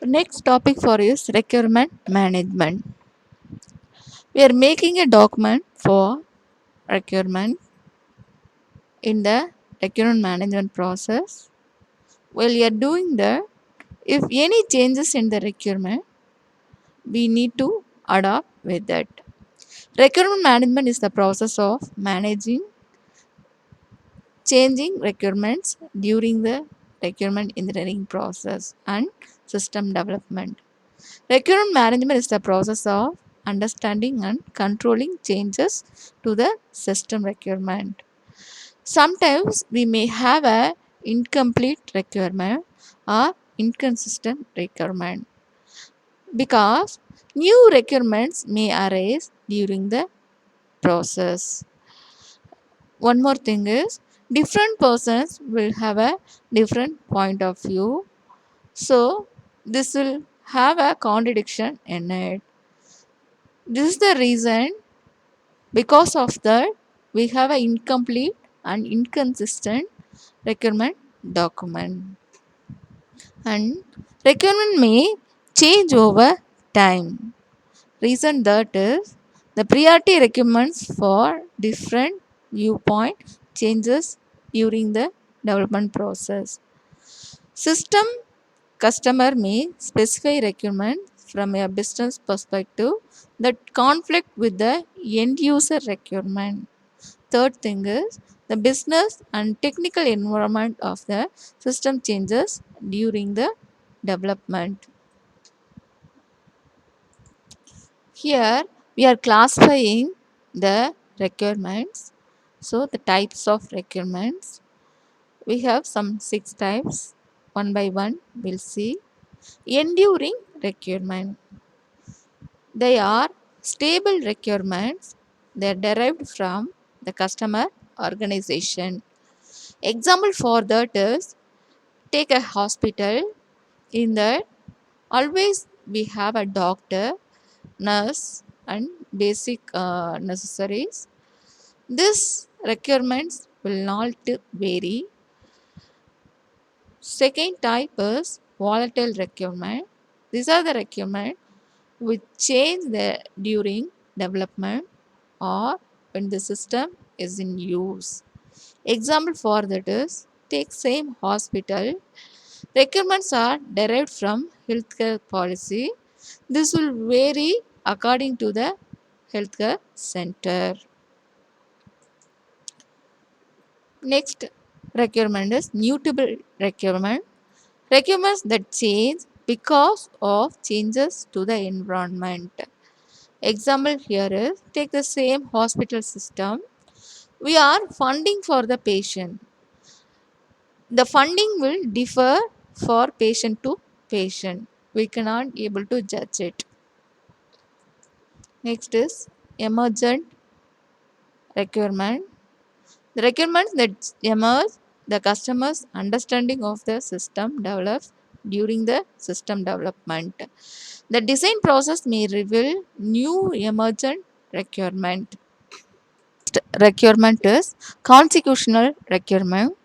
Next topic for is requirement management. We are making a document for requirement in the requirement management process. While you are doing that, if any changes in the requirement, we need to adapt with that. Requirement management is the process of managing changing requirements during the requirement engineering process and system development. Requirement management is the process of understanding and controlling changes to the system requirement. Sometimes we may have a incomplete requirement or inconsistent requirement because new requirements may arise during the process. One more thing is different persons will have a different point of view, so this will have a contradiction in it. This is the reason because of that we have an incomplete and inconsistent requirement document, and requirement may change over time. Reason that is the priority requirements for different viewpoint changes during the development process. System customer may specify requirements from a business perspective that conflict with the end user requirement. Third thing is the business and technical environment of the system changes during the development. Here we are classifying the requirements. So the types of requirements. We have some 6 types. One by one we'll see. Enduring requirement. They are stable requirements. They are derived from the customer organization. Example for that is take a hospital. In that always we have a doctor, nurse and basic necessaries. These requirements will not vary. Second type is volatile requirement. These are the requirements which change during development or when the system is in use. Example for that is take same hospital. Requirements are derived from healthcare policy. This will vary according to the healthcare center. Next requirement is mutable requirement. Requirements that change because of changes to the environment. Example here is take the same hospital system. We are funding for the patient. The funding will differ for patient to patient. We cannot able to judge it. Next is emergent requirement. The requirements that emerge the customer's understanding of the system develops during the system development. The design process may reveal new emergent requirement. Requirement is consequential requirement.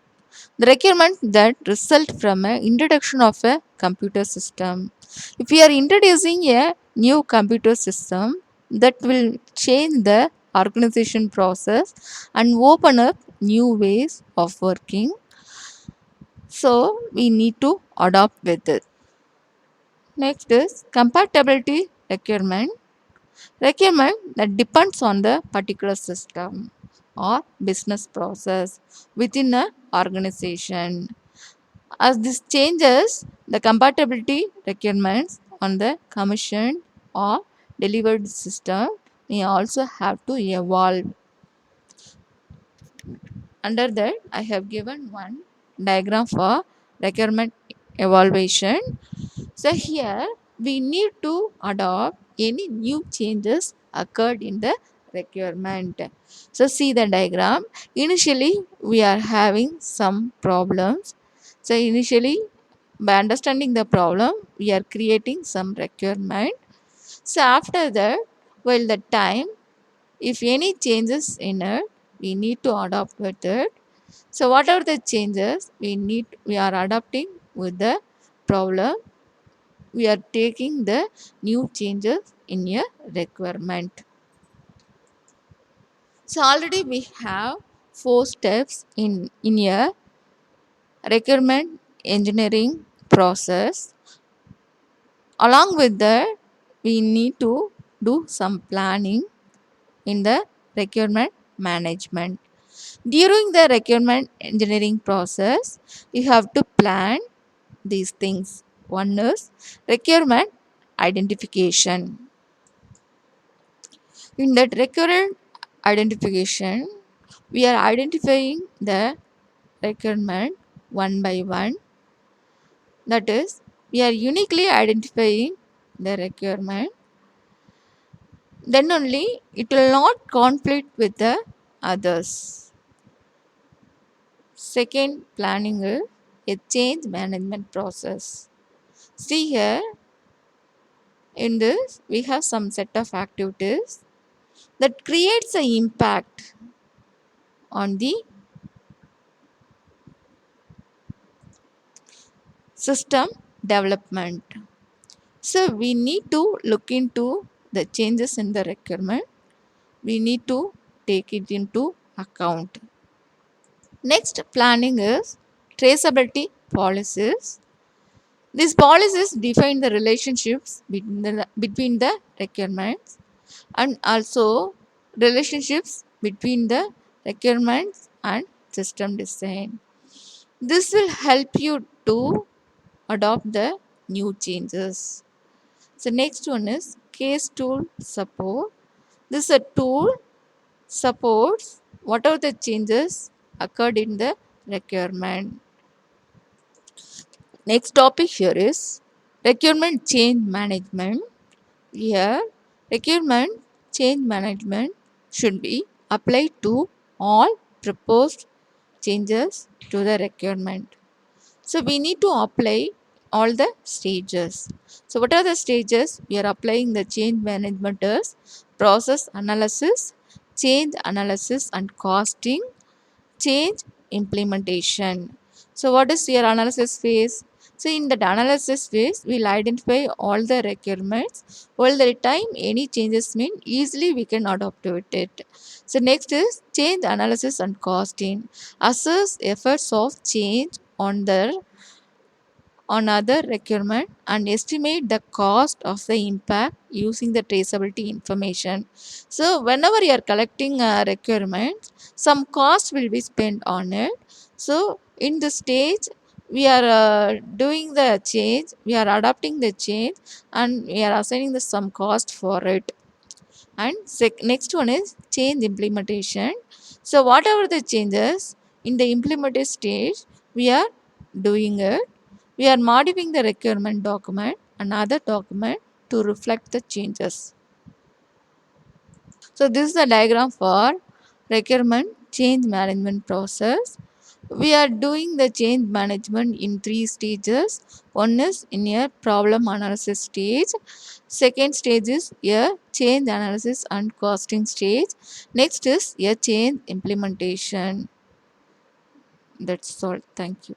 The requirement that result from a introduction of a computer system. If we are introducing a new computer system, that will change the organization process and open up new ways of working, so we need to adopt with it. Next is compatibility requirement. Requirement that depends on the particular system or business process within a organization. As this changes, the compatibility requirements on the commissioned or delivered system may also have to evolve. Under that, I have given one diagram for requirement evaluation. So here we need to adopt any new changes occurred in the requirement. So see the diagram. Initially we are having some problems. So initially by understanding the problem we are creating some requirement. So after that, while the time, if any changes in it, we need to adopt with it. So whatever the changes we are adapting with the problem. we are taking the new changes in a requirement. So already we have four steps in a requirement engineering process. Along with that, we need to do some planning in the requirement management. During the requirement engineering process, you have to plan these things. One is requirement identification. In that requirement identification, we are identifying the requirement one by one. That is, we are uniquely identifying the requirement. Then only it will not conflict with the others. Second, planning is a change management process. See here, in this, we have some set of activities that creates an impact on the system development. So we need to look into the changes in the requirement. We need to take it into account. Next, planning is traceability policies. These policies define the relationships between the requirements and also relationships between the requirements and system design. This will help you to adopt the new changes. So next one is case tool support. This is a tool supports whatever the changes occurred in the requirement. Next topic here is requirement change management. Here, requirement change management should be applied to all proposed changes to the requirement. So we need to apply all the stages. So what are the stages? We are applying the change management is process analysis, change analysis and costing, change implementation. So what is your analysis phase? So in that analysis phase, we'll identify all the requirements. All the time any changes mean easily we can adopt to it. So next is change analysis and costing. Assess efforts of change on other requirement and estimate the cost of the impact using the traceability information. So whenever you are collecting requirements, some cost will be spent on it. So in this stage, we are doing the change, we are adopting the change and we are assigning the some cost for it. And next one is change implementation. So whatever the changes in the implemented stage, we are doing it. We are modifying the requirement document and other document to reflect the changes. So this is the diagram for requirement change management process. We are doing the change management in three stages. One is in a problem analysis stage. Second stage is a change analysis and costing stage. Next is a change implementation. That's all. Thank you.